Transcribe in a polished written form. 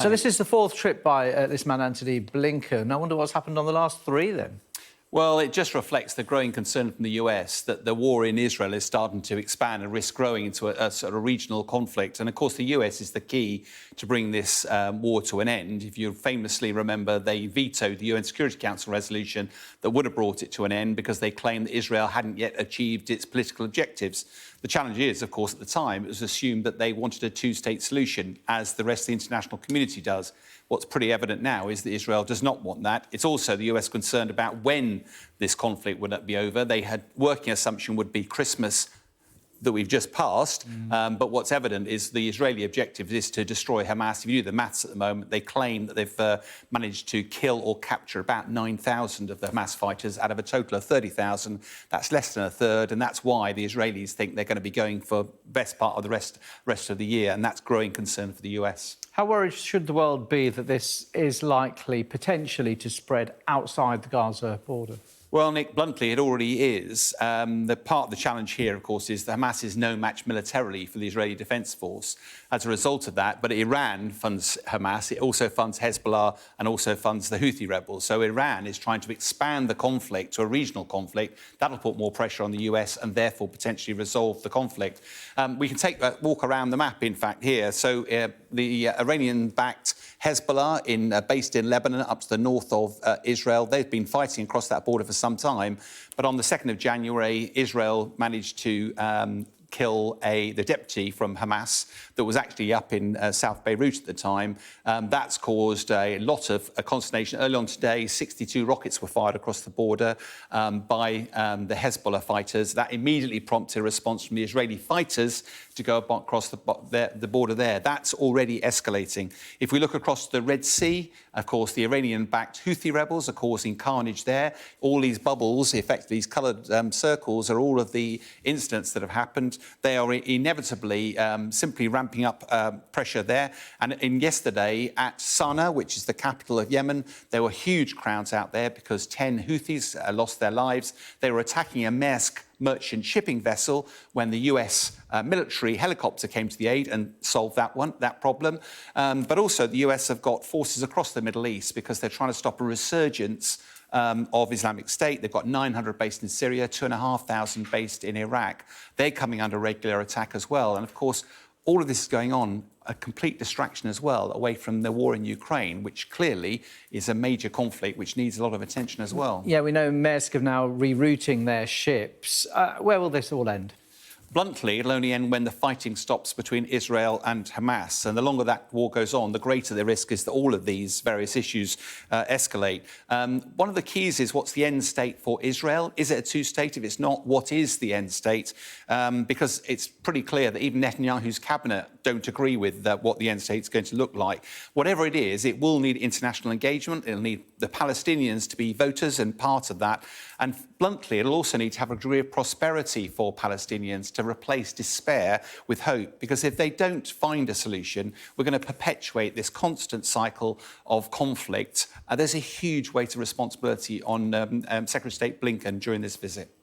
So this is the fourth trip by this man, Antony Blinken. I wonder what's happened on the last three, then? Well, it just reflects the growing concern from the US that the war in Israel is starting to expand and risk growing into a sort of regional conflict. And, of course, the US is the key to bring this war to an end. If you famously remember, they vetoed the UN Security Council resolution that would have brought it to an end because they claimed that Israel hadn't yet achieved its political objectives. The challenge is, of course, at the time, it was assumed that they wanted a two-state solution, as the rest of the international community does. What's pretty evident now is that Israel does not want that. It's also the US concerned about when this conflict would be over. They had working assumption would be Christmas that we've just passed. But what's evident is the Israeli objective is to destroy Hamas. If you do the maths at the moment, they claim that they've managed to kill or capture about 9,000 of the Hamas fighters out of a total of 30,000. That's less than a third, and that's why the Israelis think they're going to be going for the best part of the rest of the year, and that's growing concern for the US. How worried should the world be that this is likely, potentially, to spread outside the Gaza border? Well, Nick, bluntly, it already is. The part of the challenge here, of course, is that Hamas is no match militarily for the Israeli Defence Force. As a result of that, but Iran funds Hamas, it also funds Hezbollah and also funds the Houthi rebels. So Iran is trying to expand the conflict to a regional conflict. That'll put more pressure on the US and therefore potentially resolve the conflict. We can take a walk around the map, in fact, here. So the Iranian-backed Hezbollah, based in Lebanon, up to the north of Israel, they've been fighting across that border for some time. But on the 2nd of January, Israel managed to kill the deputy from Hamas that was actually up in South Beirut at the time. That's caused a lot of consternation. Early on today, 62 rockets were fired across the border by the Hezbollah fighters. That immediately prompted a response from the Israeli fighters to go across the border there. That's already escalating. If we look across the Red Sea, of course, the Iranian-backed Houthi rebels are causing carnage there. All these bubbles, effectively these coloured circles, are all of the incidents that have happened. They are inevitably simply ramping up pressure there. And yesterday at Sana'a, which is the capital of Yemen, there were huge crowds out there because 10 Houthis lost their lives. They were attacking a Maersk merchant shipping vessel when the US military helicopter came to the aid and solved that problem. But also the US have got forces across the Middle East because they're trying to stop a resurgence of Islamic State. They've got 900 based in Syria, 2,500 based in Iraq. They're coming under regular attack as well. And of course, all of this is going on, a complete distraction as well, away from the war in Ukraine, which clearly is a major conflict which needs a lot of attention as well. Yeah, we know Maersk are now rerouting their ships. Where will this all end? Bluntly, it'll only end when the fighting stops between Israel and Hamas. And the longer that war goes on, the greater the risk is that all of these various issues escalate. One of the keys is what's the end state for Israel? Is it a two-state? If it's not, what is the end state? Because it's pretty clear that even Netanyahu's cabinet don't agree with what the end state is going to look like. Whatever it is, it will need international engagement. It'll need the Palestinians to be voters and part of that. And bluntly, it'll also need to have a degree of prosperity for Palestinians to replace despair with hope. Because if they don't find a solution, we're going to perpetuate this constant cycle of conflict. There's a huge weight of responsibility on Secretary of State Blinken during this visit.